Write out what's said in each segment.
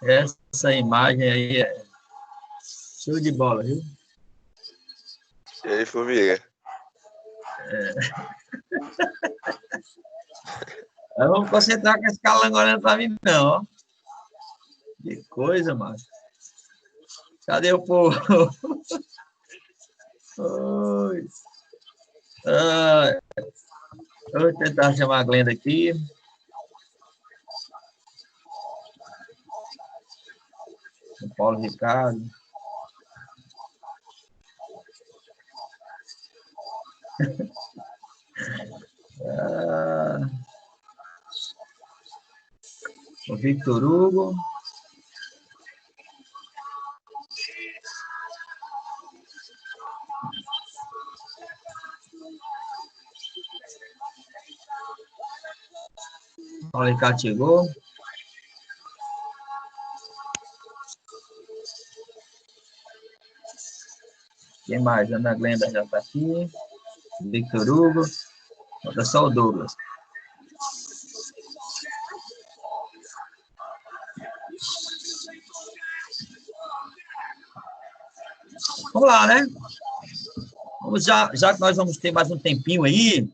Essa imagem aí é show de bola, viu? E aí, formiga? Eu vou me concentrar com esse calango olhando para mim, não, ó. Que coisa, mano. Cadê o povo? Oi. Ah, eu vou tentar chamar a Glenda aqui. O Paulo Ricardo. O Victor Hugo. Paulo Ricardo chegou. Quem mais? Ana Glenda já está aqui. Victor Hugo. Falta só o Douglas. Vamos lá, né? Vamos já que nós vamos ter mais um tempinho aí,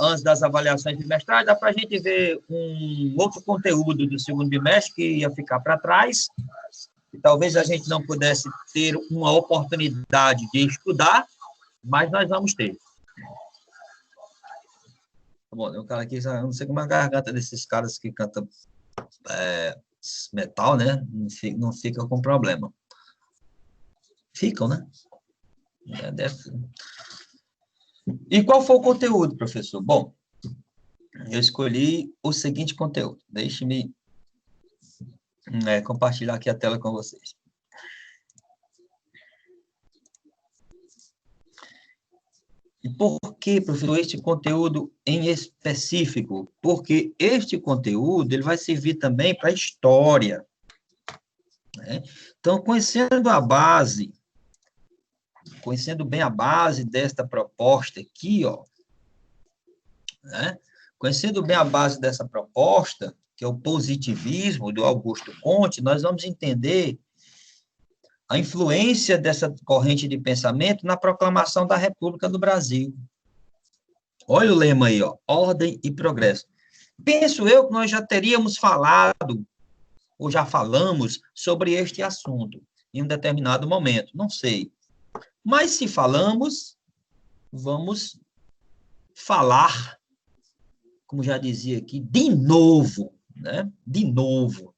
antes das avaliações bimestrais, dá para a gente ver um outro conteúdo do segundo bimestre que ia ficar para trás, e talvez a gente não pudesse ter uma oportunidade de estudar, mas nós vamos ter. Bom, tem um cara aqui, eu não sei como é a garganta desses caras que cantam metal, né? Não fica com problema. Ficam, né? E qual foi o conteúdo, professor? Bom, eu escolhi o seguinte conteúdo. Deixe-me compartilhar aqui a tela com vocês. E por que, professor, este conteúdo em específico? Porque este conteúdo ele vai servir também para a história. Né? Então, conhecendo bem a base desta proposta aqui, ó, né? Conhecendo bem a base dessa proposta, que é o positivismo do Augusto Comte, nós vamos entender a influência dessa corrente de pensamento na proclamação da República do Brasil. Olha o lema aí, ó, ordem e progresso. Penso eu que nós já teríamos falado, ou já falamos, sobre este assunto em um determinado momento, não sei. Mas se falamos, vamos falar, como já dizia aqui, de novo, né? De novo,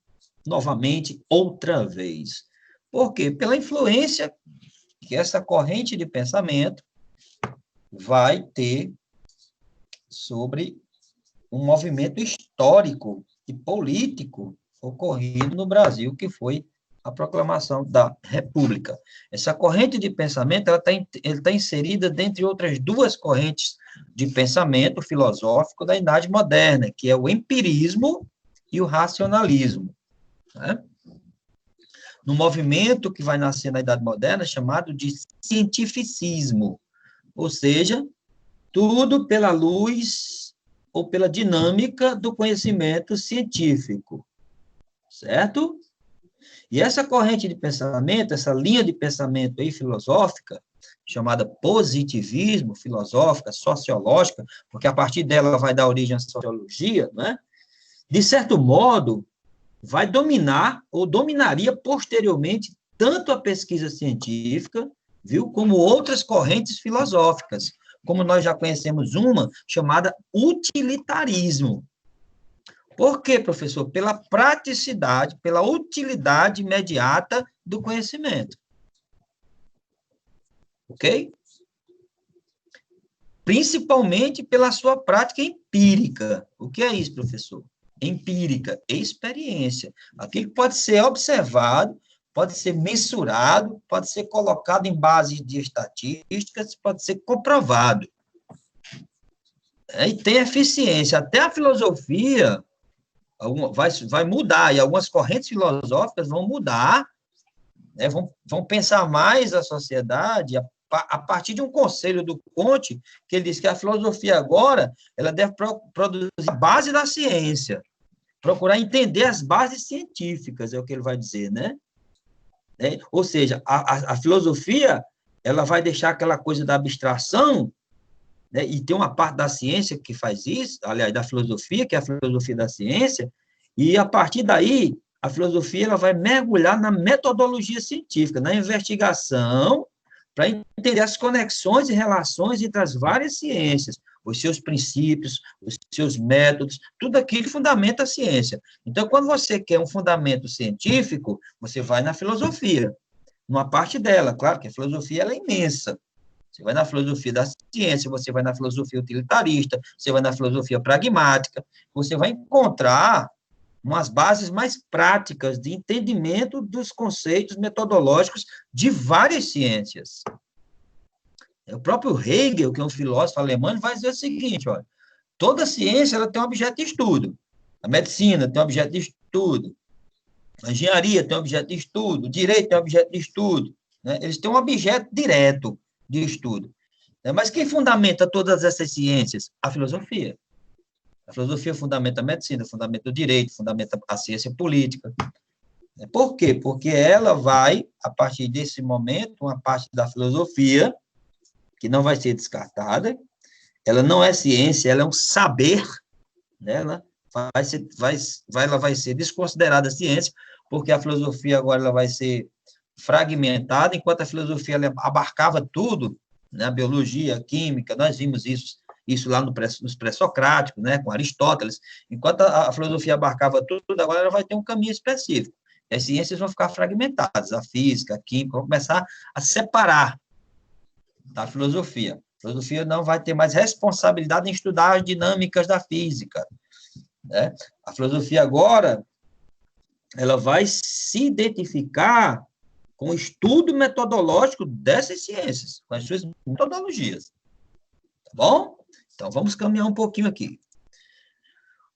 novamente, outra vez. Por quê? Pela influência que essa corrente de pensamento vai ter sobre um movimento histórico e político ocorrido no Brasil, que foi a proclamação da República. Essa corrente de pensamento ela está inserida dentre outras duas correntes de pensamento filosófico da Idade Moderna, que é o empirismo e o racionalismo. Né? No movimento que vai nascer na Idade Moderna, chamado de cientificismo, ou seja, tudo pela luz ou pela dinâmica do conhecimento científico, certo? E essa corrente de pensamento, essa linha de pensamento aí filosófica, chamada positivismo, filosófica, sociológica, porque a partir dela vai dar origem à sociologia, né? De certo modo, vai dominar, ou dominaria posteriormente, tanto a pesquisa científica, viu, como outras correntes filosóficas, como nós já conhecemos uma chamada utilitarismo. Por quê, professor? Pela praticidade, pela utilidade imediata do conhecimento. Ok? Principalmente pela sua prática empírica. O que é isso, professor? Empírica, experiência. Aquilo que pode ser observado, pode ser mensurado, pode ser colocado em base de estatísticas, pode ser comprovado. E tem eficiência. Até a filosofia vai mudar, e algumas correntes filosóficas vão mudar, né, vão pensar mais a sociedade, a partir de um conselho do Conte, que ele diz que a filosofia agora, ela deve produzir a base da ciência, procurar entender as bases científicas, é o que ele vai dizer, né? Ou seja, a filosofia, ela vai deixar aquela coisa da abstração, né? E tem uma parte da ciência que faz isso, aliás, da filosofia, que é a filosofia da ciência, e a partir daí, a filosofia ela vai mergulhar na metodologia científica, na investigação, para entender as conexões e relações entre as várias ciências, os seus princípios, os seus métodos, tudo aquilo que fundamenta a ciência. Então, quando você quer um fundamento científico, você vai na filosofia, numa parte dela, claro que a filosofia ela é imensa. Você vai na filosofia da ciência, você vai na filosofia utilitarista, você vai na filosofia pragmática, você vai encontrar umas bases mais práticas de entendimento dos conceitos metodológicos de várias ciências. O próprio Hegel, que é um filósofo alemão, vai dizer o seguinte, olha, toda ciência ela tem um objeto de estudo. A medicina tem um objeto de estudo. A engenharia tem um objeto de estudo. O direito tem um objeto de estudo. Né? Eles têm um objeto direto de estudo. Mas quem fundamenta todas essas ciências? A filosofia. A filosofia fundamenta a medicina, fundamenta o direito, fundamenta a ciência política. Por quê? Porque ela vai, a partir desse momento, uma parte da filosofia, que não vai ser descartada, ela não é ciência, ela é um saber, né? Ela vai ser desconsiderada ciência, porque a filosofia agora ela vai ser fragmentada, enquanto a filosofia ela abarcava tudo, né? A biologia, a química, nós vimos isso lá nos pré-socráticos, né, com Aristóteles. Enquanto a filosofia abarcava tudo, agora ela vai ter um caminho específico. E as ciências vão ficar fragmentadas, a física, a química, vão começar a separar da filosofia. A filosofia não vai ter mais responsabilidade em estudar as dinâmicas da física. Né? A filosofia agora, ela vai se identificar com o estudo metodológico dessas ciências, com as suas metodologias. Tá bom? Então, vamos caminhar um pouquinho aqui.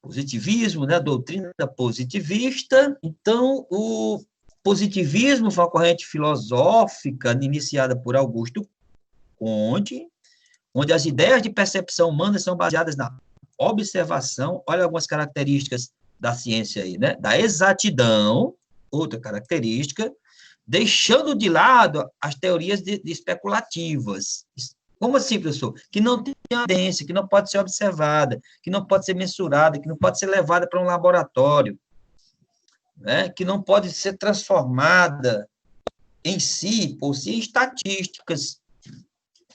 Positivismo, né? Doutrina positivista. Então, o positivismo foi uma corrente filosófica iniciada por Augusto Comte, onde as ideias de percepção humana são baseadas na observação. Olha algumas características da ciência aí, né? Da exatidão, outra característica, deixando de lado as teorias de especulativas. Como assim, professor? Que não tem evidência, que não pode ser observada, que não pode ser mensurada, que não pode ser levada para um laboratório, né? Que não pode ser transformada em si, por si, em estatísticas.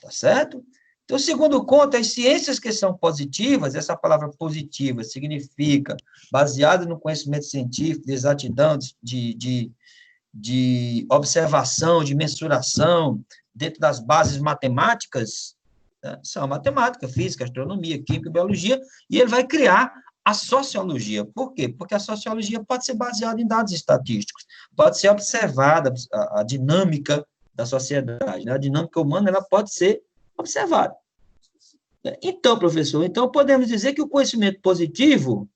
Tá certo? Então, segundo Comte, as ciências que são positivas, essa palavra positiva significa baseado no conhecimento científico, de exatidão, de observação, de mensuração, dentro das bases matemáticas, né? São matemática, física, astronomia, química, biologia, e ele vai criar a sociologia. Por quê? Porque a sociologia pode ser baseada em dados estatísticos, pode ser observada a dinâmica da sociedade, né? A dinâmica humana ela pode ser observada. Então, professor, então podemos dizer que o conhecimento positivo,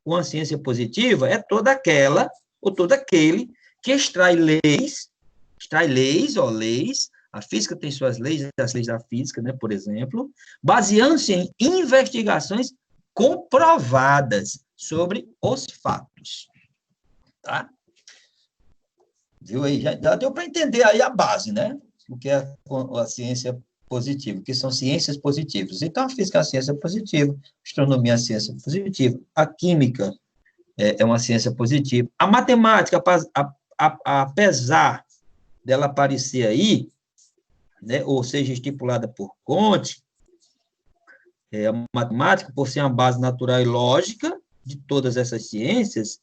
uma ciência positiva, é toda aquela, ou todo aquele, que extrai leis, a física tem suas leis, as leis da física, né, por exemplo, baseando-se em investigações comprovadas sobre os fatos. Tá? Viu aí? Já deu para entender aí a base, né? O que é a ciência positiva, o que são ciências positivas. Então, a física é uma ciência positiva, a astronomia é uma ciência positiva, a química é uma ciência positiva. A matemática, apesar dela aparecer aí, né, ou seja, estipulada por Comte, a matemática, por ser uma base natural e lógica de todas essas ciências,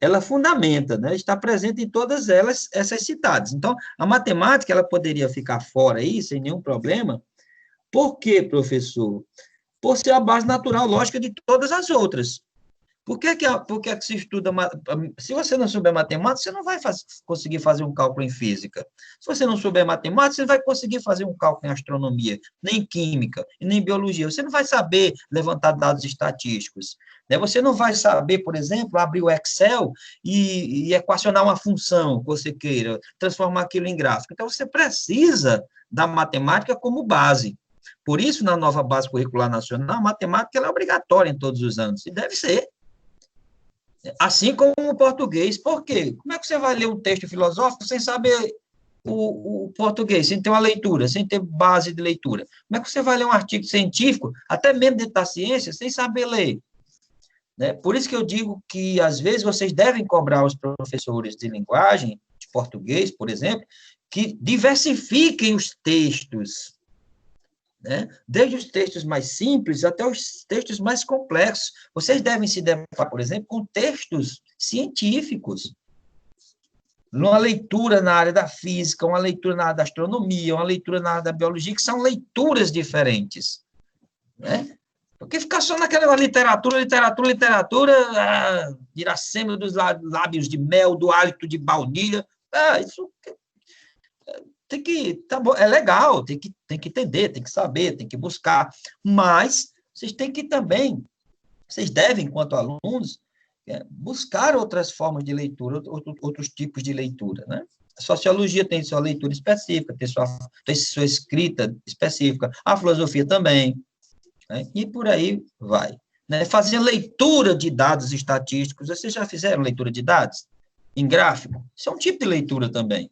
ela fundamenta, né, está presente em todas elas, essas citadas. Então, a matemática, ela poderia ficar fora aí, sem nenhum problema. Por quê, professor? Por ser a base natural lógica de todas as outras. Por que que se estuda... Se você não souber matemática, você não vai conseguir fazer um cálculo em física. Se você não souber matemática, você não vai conseguir fazer um cálculo em astronomia, nem em química, e nem em biologia. Você não vai saber levantar dados estatísticos. Né? Você não vai saber, por exemplo, abrir o Excel e equacionar uma função que você queira, transformar aquilo em gráfico. Então, você precisa da matemática como base. Por isso, na nova base curricular nacional, a matemática ela é obrigatória em todos os anos, e deve ser. Assim como o português. Por quê? Como é que você vai ler um texto filosófico sem saber o português, sem ter uma leitura, sem ter base de leitura? Como é que você vai ler um artigo científico, até mesmo dentro da ciência, sem saber ler? Né? Por isso que eu digo que, às vezes, vocês devem cobrar os professores de linguagem, de português, por exemplo, que diversifiquem os textos, né? Desde os textos mais simples até os textos mais complexos. Vocês devem se deparar, por exemplo, com textos científicos. Uma leitura na área da física, uma leitura na área da astronomia, uma leitura na área da biologia, que são leituras diferentes. Né? Porque ficar só naquela literatura, Iracema dos lábios de mel, do hálito de baunilha, isso tem que, tá bom, é legal, tem que entender, tem que saber, tem que buscar, mas vocês têm que também, vocês devem, enquanto alunos, buscar outras formas de leitura, outros tipos de leitura, né? A sociologia tem sua leitura específica, tem sua escrita específica, a filosofia também, né? E por aí vai. Né? Fazer leitura de dados estatísticos, vocês já fizeram leitura de dados? Em gráfico? Isso é um tipo de leitura também.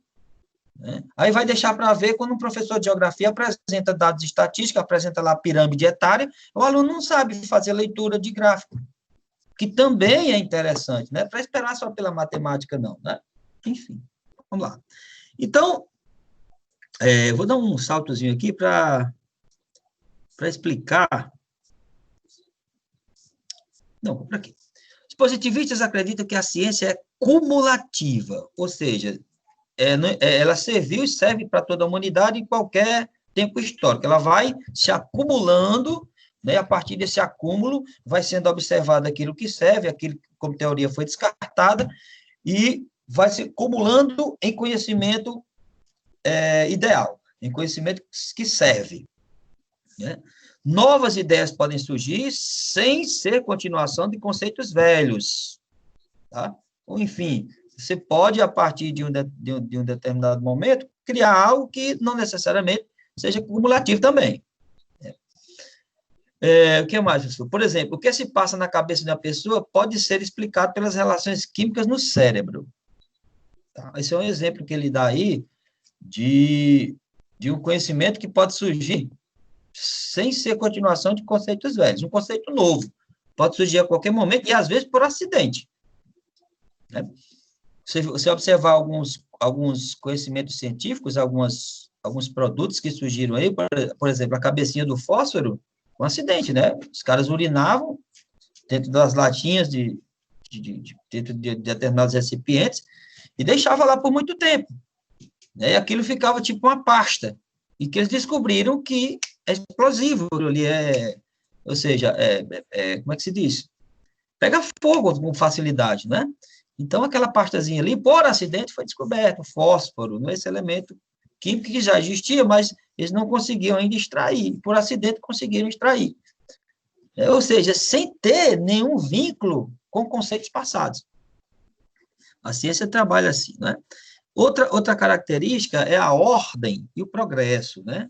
Né? Aí vai deixar para ver quando um professor de geografia apresenta dados estatísticos, apresenta lá a pirâmide etária, o aluno não sabe fazer leitura de gráfico, que também é interessante, né? Para esperar só pela matemática, não, né? Enfim, vamos lá. Então, vou dar um saltozinho aqui para explicar. Não, por aqui. Os positivistas acreditam que a ciência é cumulativa, ou seja, ela serviu e serve para toda a humanidade em qualquer tempo histórico. Ela vai se acumulando, né? A partir desse acúmulo, vai sendo observado aquilo que serve, aquilo que, como teoria, foi descartada, e vai se acumulando em conhecimento ideal, em conhecimento que serve. Né? Novas ideias podem surgir sem ser continuação de conceitos velhos. Tá? Ou, enfim, você pode, a partir de um determinado momento, criar algo que não necessariamente seja cumulativo também. O que mais, professor? Por exemplo, o que se passa na cabeça de uma pessoa pode ser explicado pelas relações químicas no cérebro. Tá? Esse é um exemplo que ele dá aí de um conhecimento que pode surgir sem ser continuação de conceitos velhos. Um conceito novo pode surgir a qualquer momento e, às vezes, por acidente. Né? Se você observar alguns conhecimentos científicos, alguns produtos que surgiram aí, por exemplo, a cabecinha do fósforo, um acidente, né? Os caras urinavam dentro das latinhas dentro de determinados recipientes e deixava lá por muito tempo. Né? E aquilo ficava tipo uma pasta. E que eles descobriram que é explosivo, ali ou seja, como é que se diz? Pega fogo com facilidade, né? Então, aquela pastazinha ali, por acidente, foi descoberto o fósforo, né? Esse elemento químico que já existia, mas eles não conseguiam ainda extrair. Por acidente, conseguiram extrair. Ou seja, sem ter nenhum vínculo com conceitos passados. A ciência trabalha assim, né? Outra característica é a ordem e o progresso, né?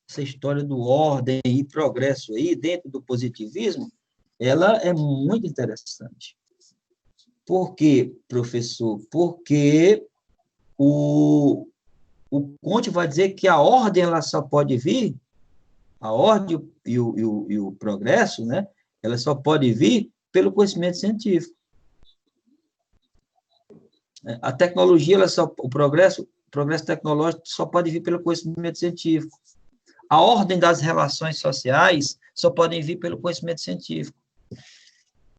Essa história do ordem e progresso aí, dentro do positivismo, ela é muito interessante. Por quê, professor? Porque o Comte vai dizer que a ordem ela só pode vir, a ordem e o progresso, né? Ela só pode vir pelo conhecimento científico. A tecnologia, o progresso tecnológico só pode vir pelo conhecimento científico. A ordem das relações sociais só podem vir pelo conhecimento científico.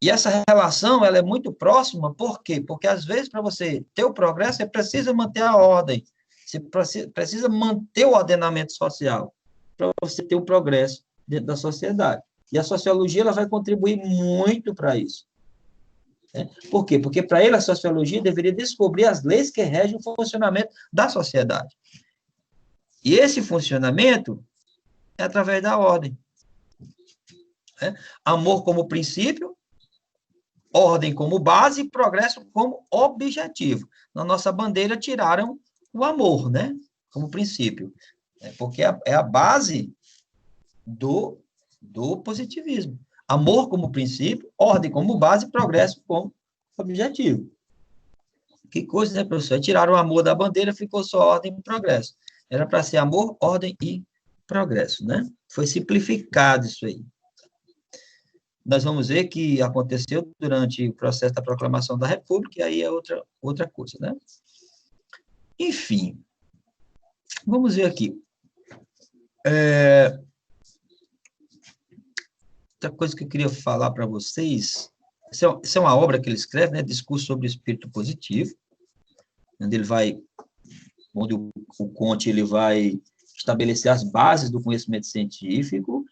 E essa relação, ela é muito próxima, por quê? Porque, às vezes, para você ter o progresso, você precisa manter a ordem, você precisa manter o ordenamento social, para você ter o progresso dentro da sociedade. E a sociologia, ela vai contribuir muito para isso. Né? Por quê? Porque, para ele, a sociologia deveria descobrir as leis que regem o funcionamento da sociedade. E esse funcionamento é através da ordem. Né? Amor como princípio, ordem como base e progresso como objetivo. Na nossa bandeira, tiraram o amor, né? Como princípio. Porque é a base do positivismo. Amor como princípio, ordem como base e progresso como objetivo. Que coisa, né, professor? Tiraram o amor da bandeira, ficou só ordem e progresso. Era para ser amor, ordem e progresso, né? Foi simplificado isso aí. Nós vamos ver que aconteceu durante o processo da proclamação da República, e aí é outra coisa, né? Enfim, vamos ver aqui. Outra coisa que eu queria falar para vocês, isso é uma obra que ele escreve, né? Discurso sobre o espírito positivo, onde o Comte ele vai estabelecer as bases do conhecimento científico,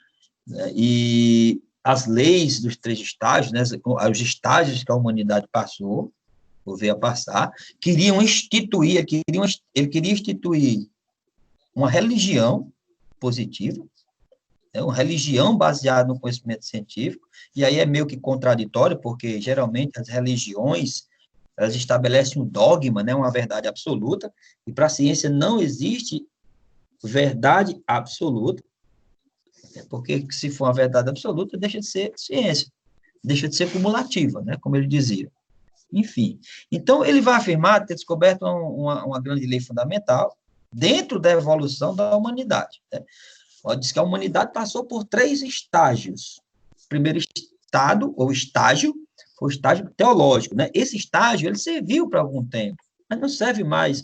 né? E as leis dos 3 estágios, né? Os estágios que a humanidade passou, ou veio a passar, ele queria instituir uma religião positiva, né? Uma religião baseada no conhecimento científico, e aí é meio que contraditório, porque geralmente as religiões elas estabelecem um dogma, né? Uma verdade absoluta, e para a ciência não existe verdade absoluta, porque se for uma verdade absoluta, deixa de ser ciência, deixa de ser cumulativa, né? Como ele dizia. Enfim, então ele vai afirmar ter descoberto uma grande lei fundamental dentro da evolução da humanidade. Né? Diz que a humanidade passou por 3 estágios. O primeiro estado, ou estágio, foi o estágio teológico. Né? Esse estágio ele serviu para algum tempo, mas não serve mais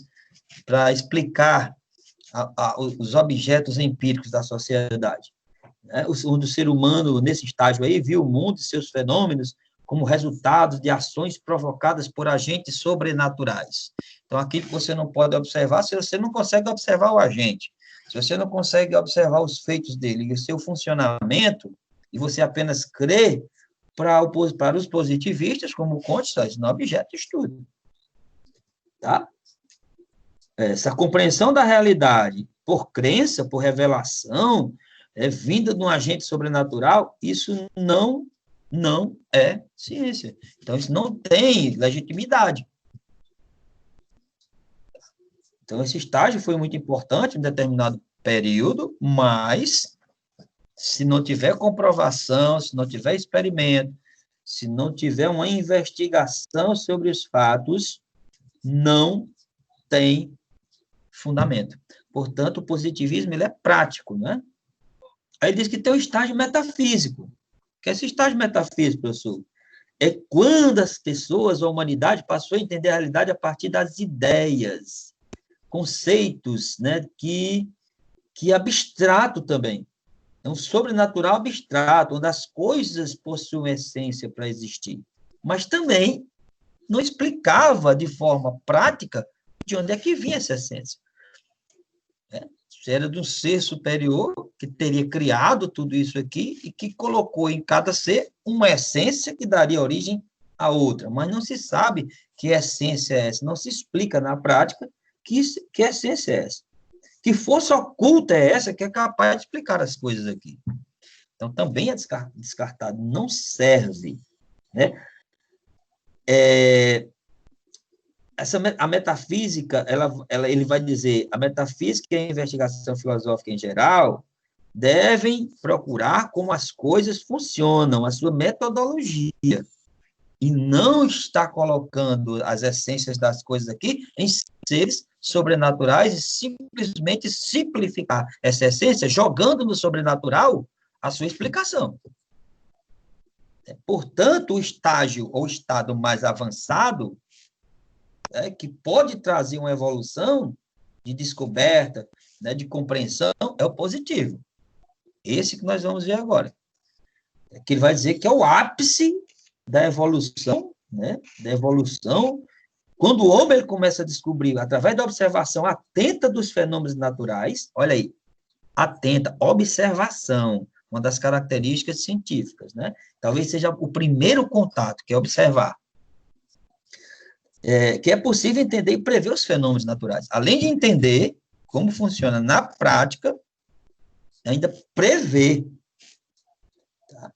para explicar os objetos empíricos da sociedade. Né? O ser humano, nesse estágio aí, viu o mundo e seus fenômenos como resultados de ações provocadas por agentes sobrenaturais. Então, aquilo que você não pode observar, se você não consegue observar o agente, se você não consegue observar os feitos dele e o seu funcionamento, e você apenas crê, para os positivistas, como o Comte, isso não é objeto de estudo. Tá? Essa compreensão da realidade por crença, por revelação, vinda de um agente sobrenatural, isso não é ciência. Então, isso não tem legitimidade. Então, esse estágio foi muito importante em determinado período, mas se não tiver comprovação, se não tiver experimento, se não tiver uma investigação sobre os fatos, não tem fundamento. Portanto, o positivismo ele é prático, né? Aí diz que tem o estágio metafísico. Que é esse estágio metafísico, professor? É quando as pessoas, a humanidade, passou a entender a realidade a partir das ideias, conceitos, né, que abstrato também. É um sobrenatural abstrato, onde as coisas possuem essência para existir. Mas também não explicava de forma prática de onde é que vinha essa essência. Era de um ser superior que teria criado tudo isso aqui e que colocou em cada ser uma essência que daria origem a outra. Mas não se sabe que essência é essa, não se explica na prática que essência é essa. Que força oculta é essa que é capaz de explicar as coisas aqui. Então, também é descartado, não serve. Né? A metafísica, ele vai dizer, a metafísica e a investigação filosófica em geral devem procurar como as coisas funcionam, a sua metodologia, e não está colocando as essências das coisas aqui em seres sobrenaturais e simplesmente simplificar essa essência, jogando no sobrenatural a sua explicação. Portanto, o estágio ou estado mais avançado que pode trazer uma evolução de descoberta, né, de compreensão, é o positivo. Esse que nós vamos ver agora. Que ele vai dizer que é o ápice da evolução, né, da evolução, quando o homem ele começa a descobrir, através da observação atenta dos fenômenos naturais, olha aí, atenta, observação, uma das características científicas, né? Talvez seja o primeiro contato, que é observar. que é possível entender e prever os fenômenos naturais. Além de entender como funciona na prática, ainda prever. Tá?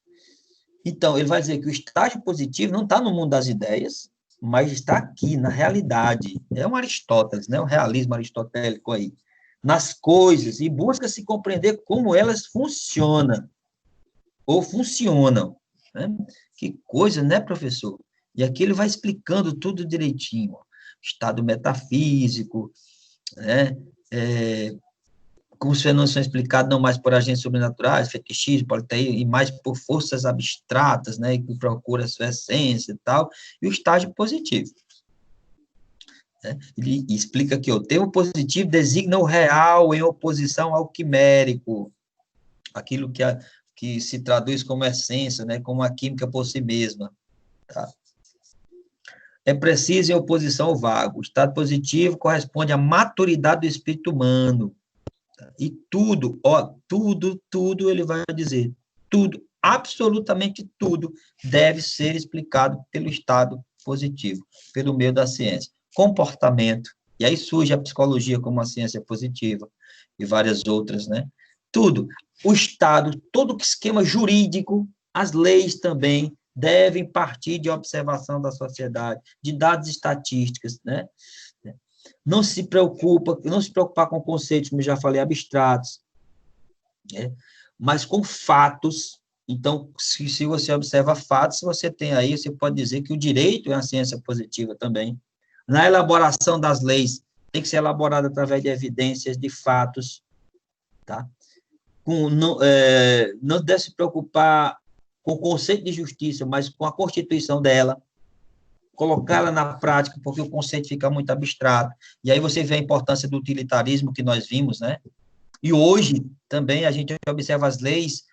Então, ele vai dizer que o estágio positivo não está no mundo das ideias, mas está aqui, na realidade. É um Aristóteles, né? O realismo aristotélico aí. Nas coisas, e busca se compreender como elas funcionam, ou funcionam. Né? Que coisa, né, professor? E aqui ele vai explicando tudo direitinho. Estado metafísico, né? Como os fenômenos são explicados não mais por agentes sobrenaturais, fetichismo, politeísmo, e mais por forças abstratas, né, que procura a sua essência e tal, e o estágio positivo. Né? Ele explica que o termo positivo designa o real em oposição ao quimérico, aquilo que se traduz como essência, né, como a química por si mesma. Tá? É preciso em oposição ao vago. O estado positivo corresponde à maturidade do espírito humano. E tudo, tudo ele vai dizer, tudo, absolutamente tudo, deve ser explicado pelo estado positivo, pelo meio da ciência. Comportamento, e aí surge a psicologia como uma ciência positiva, e várias outras, né? Tudo. O estado, todo o esquema jurídico, as leis também, devem partir de observação da sociedade, de dados estatísticos, né? Não se preocupar com conceitos, como eu já falei, abstratos, né? Mas com fatos. Então, se você observa fatos, você tem aí, você pode dizer que o direito é uma ciência positiva também. Na elaboração das leis, tem que ser elaborada através de evidências, de fatos, tá? Não deve se preocupar com o conceito de justiça, mas com a constituição dela, colocá-la na prática, porque o conceito fica muito abstrato. E aí você vê a importância do utilitarismo que nós vimos, né? E hoje também a gente observa as leis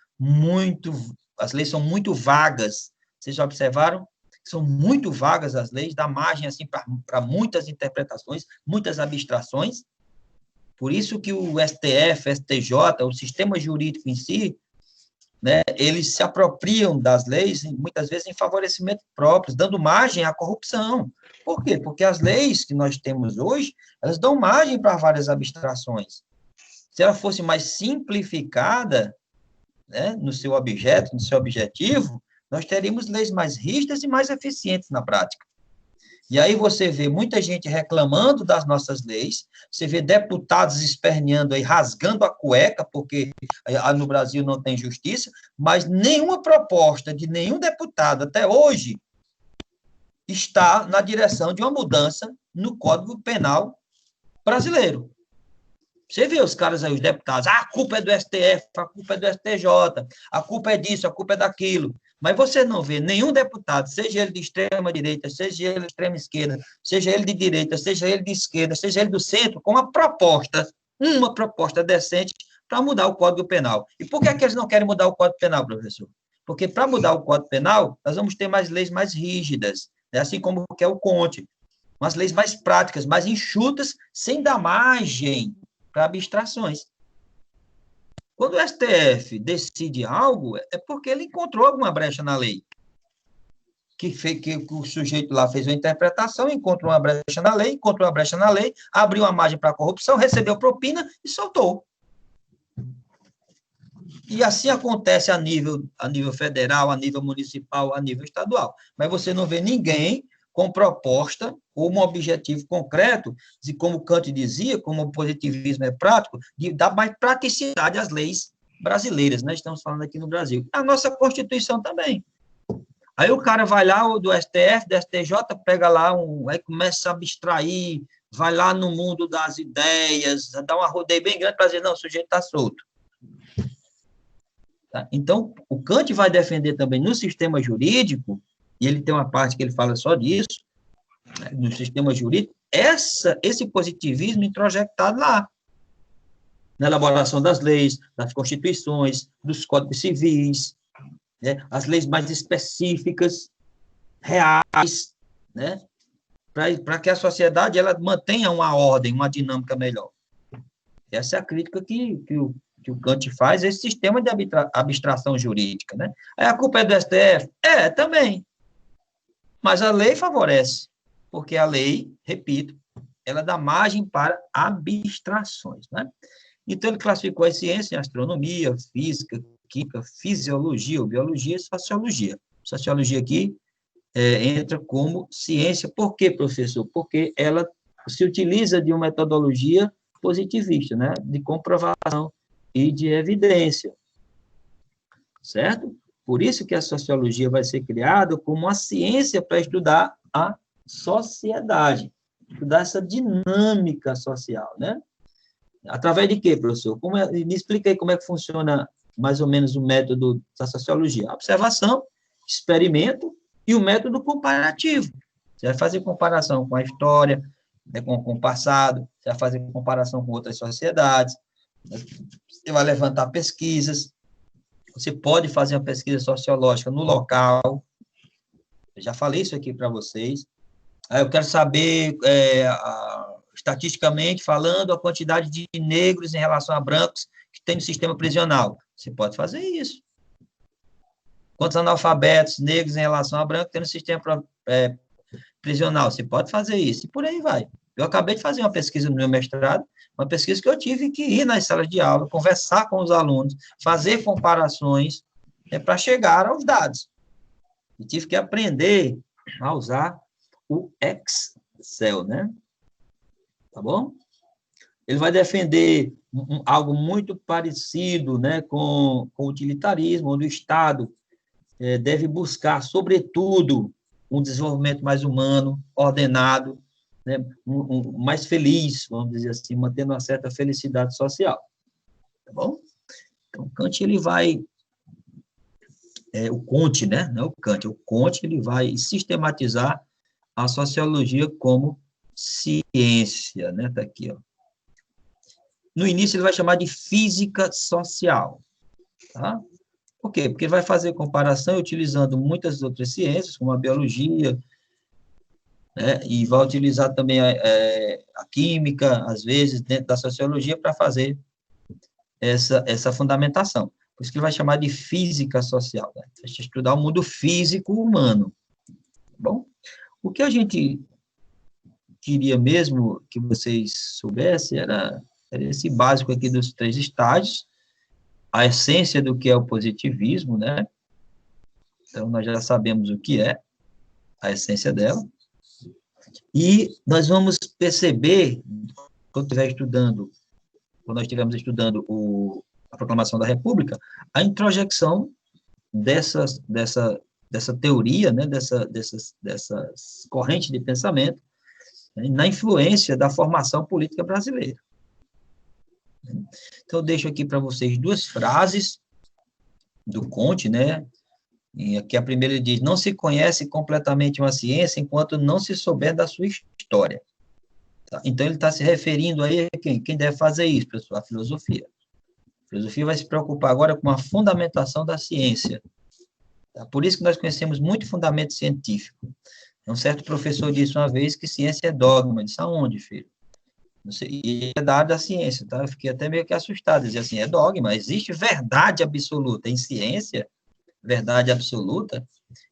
são muito vagas. Vocês já observaram? São muito vagas as leis, dá margem assim para muitas interpretações, muitas abstrações. Por isso que o STF, STJ, o sistema jurídico em si, né, eles se apropriam das leis, muitas vezes em favorecimento próprio, dando margem à corrupção. Por quê? Porque as leis que nós temos hoje, elas dão margem para várias abstrações. Se ela fosse mais simplificada, né, no seu objeto, no seu objetivo, nós teríamos leis mais rígidas e mais eficientes na prática. E aí você vê muita gente reclamando das nossas leis, você vê deputados esperneando aí, rasgando a cueca, porque no Brasil não tem justiça, mas nenhuma proposta de nenhum deputado até hoje está na direção de uma mudança no Código Penal brasileiro. Você vê os caras aí, os deputados, a culpa é do STF, a culpa é do STJ, a culpa é disso, a culpa é daquilo. Mas você não vê nenhum deputado, seja ele de extrema direita, seja ele de extrema esquerda, seja ele de direita, seja ele de esquerda, seja ele do centro, com uma proposta decente para mudar o Código Penal. E por que é que eles não querem mudar o Código Penal, professor? Porque para mudar o Código Penal, nós vamos ter mais leis mais rígidas, né? Assim como quer o Conte, umas leis mais práticas, mais enxutas, sem dar margem para abstrações. Quando o STF decide algo, é porque ele encontrou alguma brecha na lei. Que o sujeito lá fez uma interpretação, encontrou uma brecha na lei, abriu uma margem para a corrupção, recebeu propina e soltou. E assim acontece a nível federal, a nível municipal, a nível estadual. Mas você não vê ninguém com proposta ou um objetivo concreto, e como Kant dizia, como o positivismo é prático, de dar mais praticidade às leis brasileiras, né? Estamos falando aqui no Brasil. A nossa Constituição também. Aí o cara vai lá, o do STF, do STJ, pega lá, aí começa a abstrair, vai lá no mundo das ideias, dá uma rodeio bem grande para dizer, não, o sujeito está solto. Tá? Então, o Kant vai defender também no sistema jurídico, e ele tem uma parte que ele fala só disso, né, no sistema jurídico, esse positivismo introjectado lá, na elaboração das leis, das constituições, dos códigos civis, né, as leis mais específicas, reais, né, para que a sociedade ela mantenha uma ordem, uma dinâmica melhor. Essa é a crítica que o Kant faz a esse sistema de abstração jurídica. Né? A culpa é do STF? Também. Mas a lei favorece. porque a lei, repito, ela dá margem para abstrações, né? Então, ele classificou as ciências em astronomia, física, química, fisiologia ou biologia e sociologia. Sociologia aqui entra como ciência. Por quê, professor? Porque ela se utiliza de uma metodologia positivista, né? De comprovação e de evidência, certo? Por isso que a sociologia vai ser criada como uma ciência para estudar a sociedade, estudar essa dinâmica social, né? Através de quê, professor? Me explica aí como é que funciona mais ou menos o método da sociologia. Observação, experimento e o método comparativo. Você vai fazer comparação com a história, né, com o passado, você vai fazer comparação com outras sociedades, você vai levantar pesquisas, você pode fazer uma pesquisa sociológica no local, eu já falei isso aqui para vocês. Eu quero saber, estatisticamente falando, a quantidade de negros em relação a brancos que tem no sistema prisional. Você pode fazer isso. Quantos analfabetos negros em relação a brancos tem no sistema prisional? Você pode fazer isso. E por aí vai. Eu acabei de fazer uma pesquisa no meu mestrado, uma pesquisa que eu tive que ir nas salas de aula, conversar com os alunos, fazer comparações para chegar aos dados. E tive que aprender a usar o Excel, né? Tá bom? Ele vai defender algo muito parecido, né, com o utilitarismo, onde o Estado deve buscar, sobretudo, um desenvolvimento mais humano, ordenado, né, mais feliz, vamos dizer assim, mantendo uma certa felicidade social. Tá bom? Então, Kant, ele vai... o Comte, né? Não é o Kant, o Comte, ele vai sistematizar a sociologia como ciência, né? Tá aqui, ó. No início, ele vai chamar de física social, tá? Por quê? Porque ele vai fazer comparação utilizando muitas outras ciências, como a biologia, né? E vai utilizar também a química, às vezes, dentro da sociologia, para fazer essa fundamentação. Por isso que ele vai chamar de física social, né? A gente estudar o mundo físico humano. Bom, o que a gente queria mesmo que vocês soubessem era esse básico aqui dos 3 estágios, a essência do que é o positivismo, né? Então, nós já sabemos o que é a essência dela. E nós vamos perceber, quando nós estivermos estudando a Proclamação da República, a introjecção dessa teoria, né? dessas correntes de pensamento, né? Na influência da formação política brasileira. Então, eu deixo aqui para vocês 2 frases do Comte, né? E aqui a primeira diz: não se conhece completamente uma ciência enquanto não se souber da sua história. Tá? Então, ele está se referindo aí a quem? Quem deve fazer isso, pessoal? A filosofia. A filosofia vai se preocupar agora com a fundamentação da ciência. Tá? Por isso que nós conhecemos muito fundamento científico. Um certo professor disse uma vez que ciência é dogma. Eu disse: aonde, filho? E é da área da ciência, tá? Eu fiquei até meio que assustado, dizer assim, é dogma, existe verdade absoluta em ciência, verdade absoluta,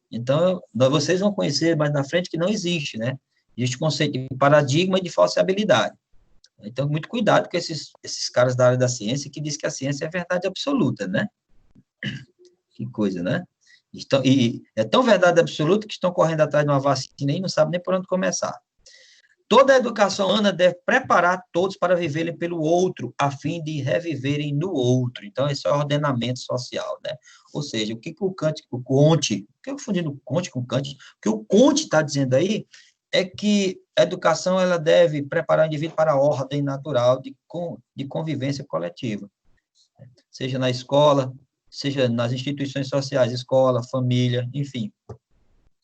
então vocês vão conhecer mais na frente que não existe, né? Existe o conceito de paradigma e de falseabilidade. Então, muito cuidado com esses caras da área da ciência que dizem que a ciência é verdade absoluta, né? Que coisa, né? E é tão verdade absoluta que estão correndo atrás de uma vacina e não sabem nem por onde começar. Toda a educação humana deve preparar todos para viverem pelo outro, a fim de reviverem no outro. Então, esse é o ordenamento social, né? Ou seja, o que o Conte, que eu confundi o Conte com o Kant, o que o Conte está dizendo aí é que a educação ela deve preparar o indivíduo para a ordem natural de convivência coletiva, seja na escola, seja nas instituições sociais, escola, família, enfim,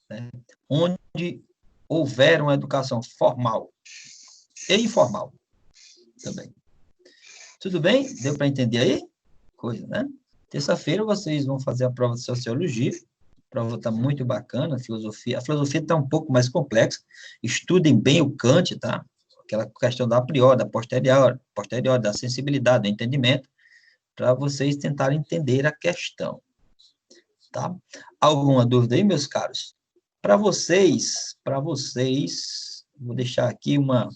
né? Onde houver uma educação formal e informal também. Tudo bem? Deu para entender aí? Coisa, né? Terça-feira vocês vão fazer a prova de sociologia. A prova está muito bacana, a filosofia. A filosofia está um pouco mais complexa. Estudem bem o Kant, tá? Aquela questão da a priori, da posterior, da sensibilidade, do entendimento, para vocês tentarem entender a questão. Tá? Alguma dúvida aí, meus caros? Para vocês, vou deixar aqui uma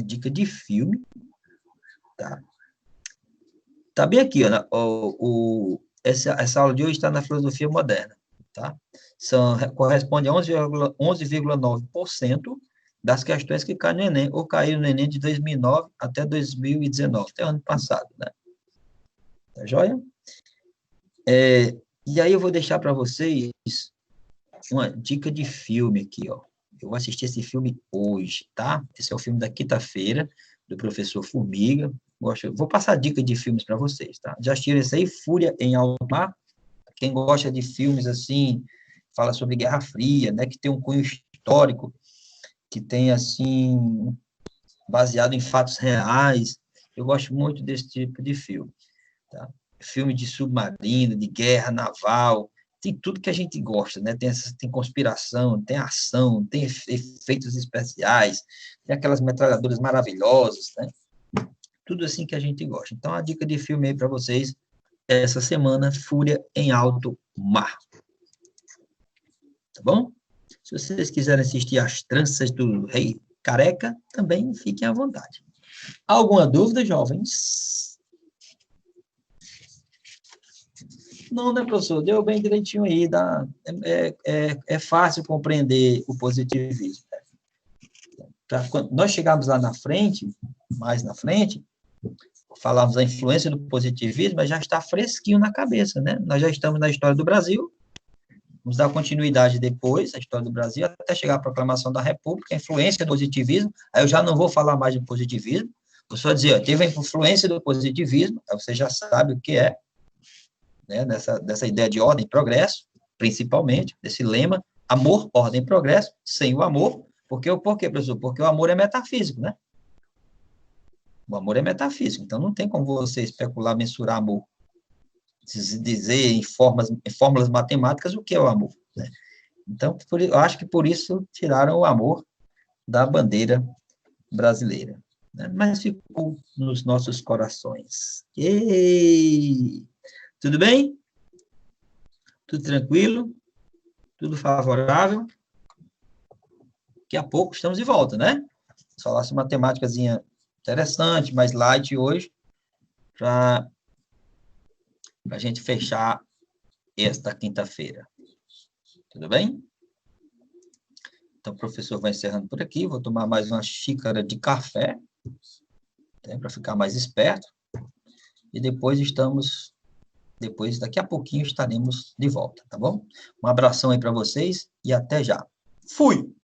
dica de filme, tá? Tá bem aqui, ó, essa aula de hoje está na filosofia moderna, tá? Corresponde a 11,9% das questões que caem no Enem, ou caíram no Enem de 2009 até 2019, até o ano passado, né? Tá joia? E aí eu vou deixar para vocês uma dica de filme aqui, ó. Eu assisti esse filme hoje, tá? Esse é o filme da quinta-feira, do professor Formiga. Vou passar dica de filmes para vocês, tá? Já assistiram esse aí, Fúria em Alto Mar? Quem gosta de filmes assim, fala sobre Guerra Fria, né? Que tem um cunho histórico, que tem, assim, baseado em fatos reais. Eu gosto muito desse tipo de filme, tá? Filme de submarino, de guerra naval, tem tudo que a gente gosta, né? Tem conspiração, tem ação, tem efeitos especiais, tem aquelas metralhadoras maravilhosas, né? Tudo assim que a gente gosta. Então, a dica de filme aí para vocês essa semana, Fúria em Alto Mar. Tá bom? Se vocês quiserem assistir As Tranças do Rei Careca, também fiquem à vontade. Alguma dúvida, jovens? Não, né, professor? Deu bem direitinho aí. É fácil compreender o positivismo. Quando nós chegarmos lá na frente, mais na frente, falarmos da influência do positivismo, mas já está fresquinho na cabeça, né? Nós já estamos na história do Brasil, vamos dar continuidade depois, a história do Brasil, até chegar à proclamação da República, a influência do positivismo, aí eu já não vou falar mais de positivismo, vou só dizer, ó, teve a influência do positivismo, aí você já sabe o que é, né, dessa ideia de ordem e progresso, principalmente, desse lema, amor, ordem e progresso, sem o amor, por quê, professor? Porque o amor é metafísico, né? O amor é metafísico, então não tem como você especular, mensurar amor, dizer em fórmulas matemáticas o que é o amor, né? Então, eu acho que por isso tiraram o amor da bandeira brasileira, né? Mas ficou nos nossos corações. Ei! Tudo bem? Tudo tranquilo? Tudo favorável? Daqui a pouco estamos de volta, né? Falar uma matemáticazinha interessante, mais light hoje, para a gente fechar esta quinta-feira. Tudo bem? Então, o professor vai encerrando por aqui. Vou tomar mais uma xícara de café, né, para ficar mais esperto. E daqui a pouquinho, estaremos de volta, tá bom? Um abração aí para vocês e até já. Fui!